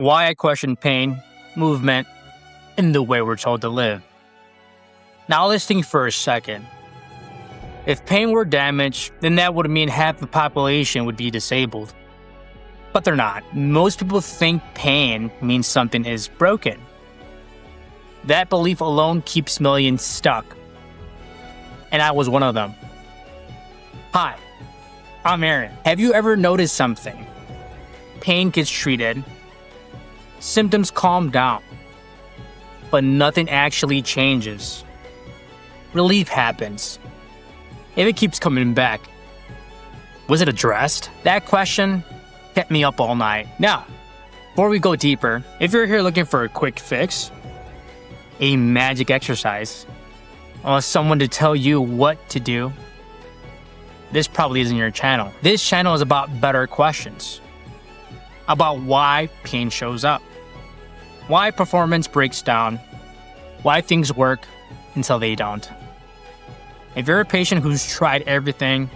Why I question pain, movement, and the way we're told to live. Now let's think for a second. If pain were damaged, then that would mean half the population would be disabled. But they're not. Most people think pain means something is broken. That belief alone keeps millions stuck. And I was one of them. Hi, I'm Aaron. Have you ever noticed something? Pain gets treated, symptoms calm down, but nothing actually changes. Relief happens. If it keeps coming back, was it addressed? That question kept me up all night. Now, before we go deeper, if you're here looking for a quick fix, a magic exercise, or someone to tell you what to do, this probably isn't your channel. This channel is about better questions. About why pain shows up. Why performance breaks down. Why things work until they don't. If you're a patient who's tried everything,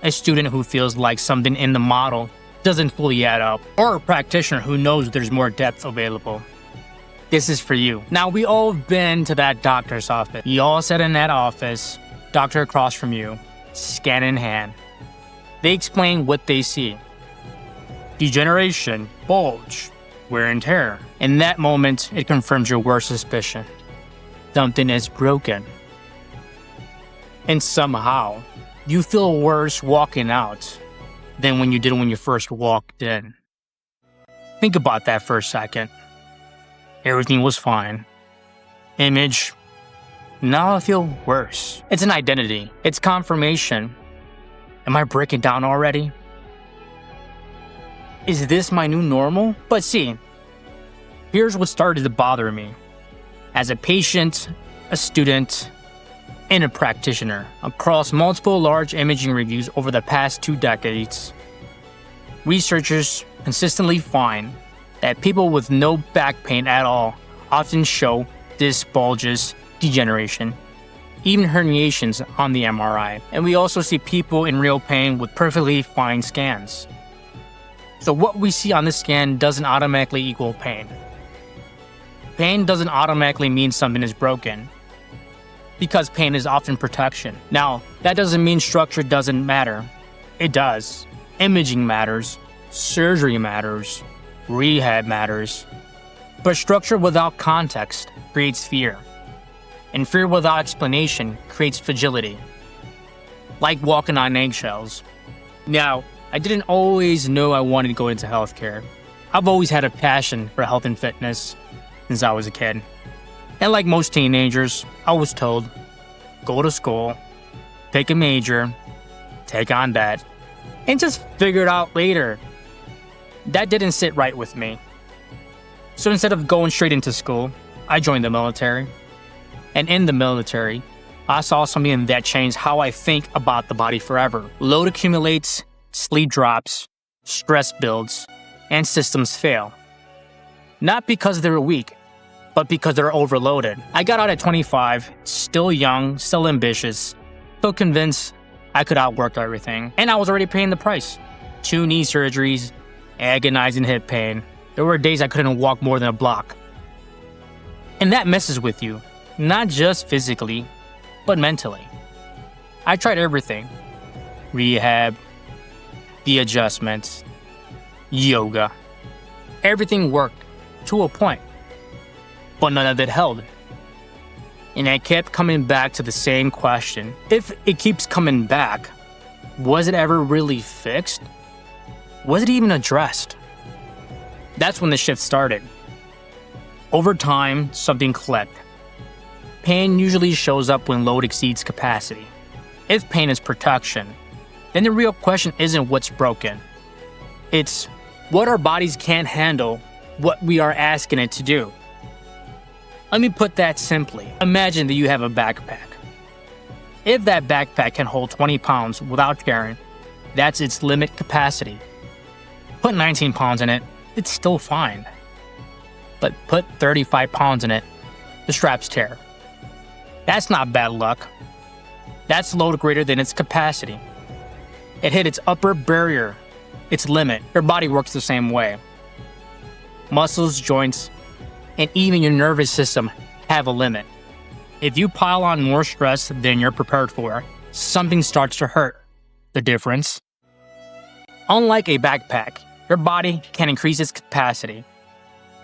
a student who feels like something in the model doesn't fully add up, or a practitioner who knows there's more depth available, this is for you. Now, we all have been to that doctor's office. You all sat in that office, doctor across from you, scan in hand. They explain what they see. Degeneration, bulge, wear and tear. In that moment, it confirms your worst suspicion. Something is broken. And somehow, you feel worse walking out than when you did when you first walked in. Think about that for a second. Everything was fine. Image, now I feel worse. It's an identity. It's confirmation. Am I breaking down already? Is this my new normal? But see, here's what started to bother me. As a patient, a student, and a practitioner, across multiple large imaging reviews over the past 2 decades, researchers consistently find that people with no back pain at all often show disc bulges, degeneration, even herniations on the MRI. And we also see people in real pain with perfectly fine scans. So what we see on the scan doesn't automatically equal pain. Pain doesn't automatically mean something is broken, because pain is often protection. Now, that doesn't mean structure doesn't matter. It does. Imaging matters, surgery matters, rehab matters. But structure without context creates fear. And fear without explanation creates fragility. Like walking on eggshells. Now, I didn't always know I wanted to go into healthcare. I've always had a passion for health and fitness since I was a kid. And like most teenagers, I was told, go to school, pick a major, take on that, and just figure it out later. That didn't sit right with me. So instead of going straight into school, I joined the military. And in the military, I saw something that changed how I think about the body forever. Load accumulates, sleep drops, stress builds, and systems fail. Not because they're weak, but because they're overloaded. I got out at 25, still young, still ambitious, still convinced I could outwork everything. And I was already paying the price. 2 knee surgeries, agonizing hip pain. There were days I couldn't walk more than a block. And that messes with you, not just physically, but mentally. I tried everything. Rehab, the adjustments, yoga. Everything worked to a point. But none of it held. And I kept coming back to the same question. If it keeps coming back, was it ever really fixed? Was it even addressed? That's when the shift started. Over time, something clicked. Pain usually shows up when load exceeds capacity. If pain is protection, then the real question isn't what's broken. It's what our bodies can't handle, what we are asking it to do. Let me put that simply. Imagine that you have a backpack. If that backpack can hold 20 pounds without tearing, that's its limit capacity. Put 19 pounds in it, it's still fine. But put 35 pounds in it, the straps tear. That's not bad luck. That's load greater than its capacity. It hit its upper barrier, its limit. Your body works the same way. muscles, joints, and even your nervous system have a limit. If you pile on more stress than you're prepared for, something starts to hurt. The difference? Unlike a backpack, your body can increase its capacity,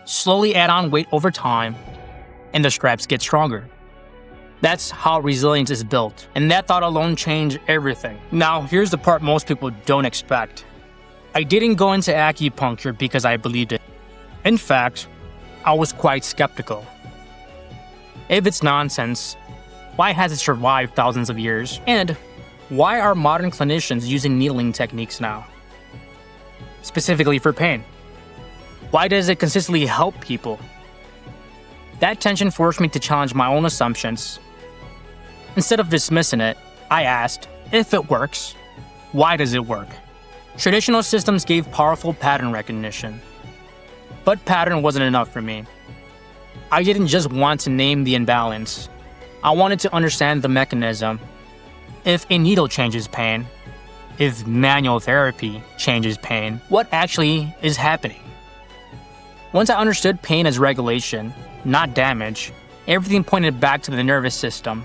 slowly add on weight over time, and the straps get stronger. That's how resilience is built, and that thought alone changed everything. Now, here's the part most people don't expect. I didn't go into acupuncture because I believed it. In fact, I was quite skeptical. If it's nonsense, why has it survived thousands of years? And why are modern clinicians using needling techniques now? Specifically for pain. Why does it consistently help people? That tension forced me to challenge my own assumptions. Instead of dismissing it, I asked, if it works, why does it work? Traditional systems gave powerful pattern recognition. But pattern wasn't enough for me. I didn't just want to name the imbalance. I wanted to understand the mechanism. If a needle changes pain, if manual therapy changes pain, what actually is happening? Once I understood pain as regulation, not damage, everything pointed back to the nervous system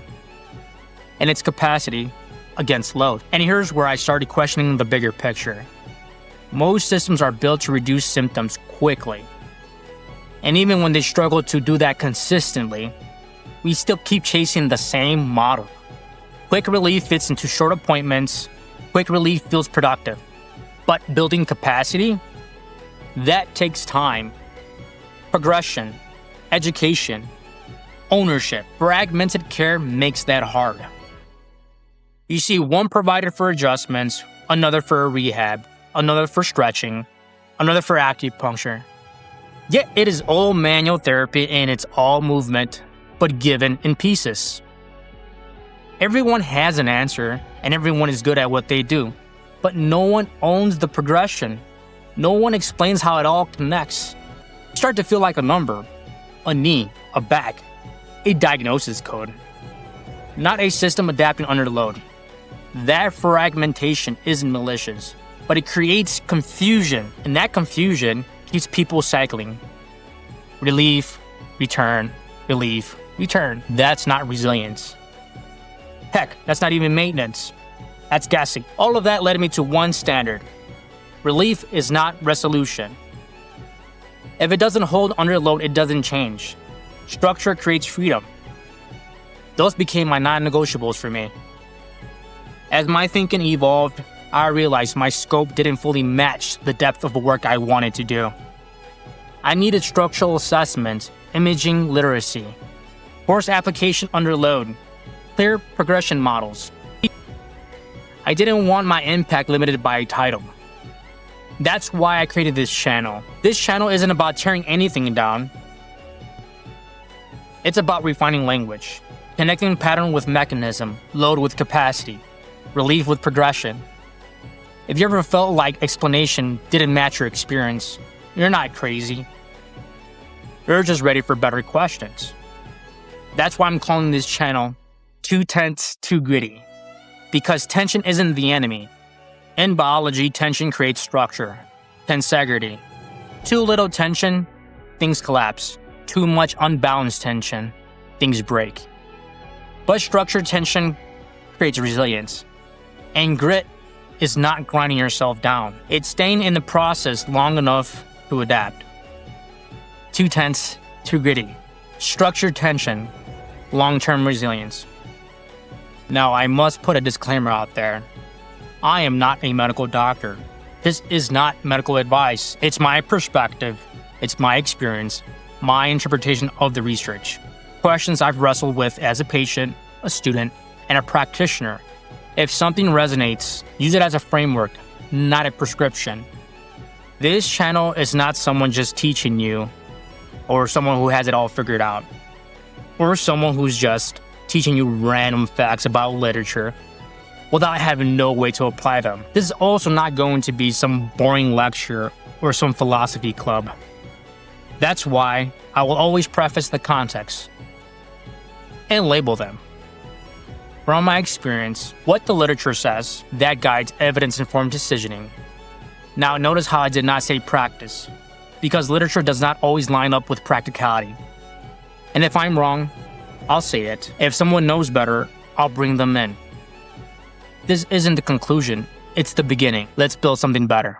and its capacity against load. And here's where I started questioning the bigger picture. Most systems are built to reduce symptoms quickly. And even when they struggle to do that consistently, we still keep chasing the same model. Quick relief fits into short appointments. Quick relief feels productive. But building capacity? That takes time. Progression, education, ownership. Fragmented care makes that hard. You see one provider for adjustments, another for a rehab, another for stretching, another for acupuncture. Yet it is all manual therapy and it's all movement, but given in pieces. Everyone has an answer and everyone is good at what they do, but no one owns the progression. No one explains how it all connects. You start to feel like a number, a knee, a back, a diagnosis code, not a system adapting under load. That fragmentation isn't malicious, but it creates confusion, and that confusion keeps people cycling. Relief, return, relief, return. That's not resilience. Heck, that's not even maintenance. That's guessing. All of that led me to one standard. Relief is not resolution. If it doesn't hold under load, it doesn't change. Structure creates freedom. Those became my non-negotiables for me. As my thinking evolved, I realized my scope didn't fully match the depth of the work I wanted to do. I needed structural assessment, imaging literacy, course application under load, clear progression models. I didn't want my impact limited by a title. That's why I created this channel. This channel isn't about tearing anything down. It's about refining language, connecting pattern with mechanism, load with capacity, relief with progression. If you ever felt like explanation didn't match your experience, you're not crazy. You're just ready for better questions. That's why I'm calling this channel TooTense.TooGritty. Because tension isn't the enemy. In biology, tension creates structure, tensegrity. Too little tension, things collapse. Too much unbalanced tension, things break. But structured tension creates resilience. And grit is not grinding yourself down. It's staying in the process long enough to adapt. TooTense.TooGritty. Structured tension, long-term resilience. Now, I must put a disclaimer out there. I am not a medical doctor. This is not medical advice. It's my perspective. It's my experience, my interpretation of the research. Questions I've wrestled with as a patient, a student, and a practitioner. If something resonates, use it as a framework, not a prescription. This channel is not someone just teaching you, or someone who has it all figured out, or someone who's just teaching you random facts about literature without having no way to apply them. This is also not going to be some boring lecture or some philosophy club. That's why I will always preface the context and label them. From my experience, what the literature says, that guides evidence-informed decisioning. Now notice how I did not say practice. because literature does not always line up with practicality. And if I'm wrong, I'll say it. If someone knows better, I'll bring them in. This isn't the conclusion, it's the beginning. Let's build something better.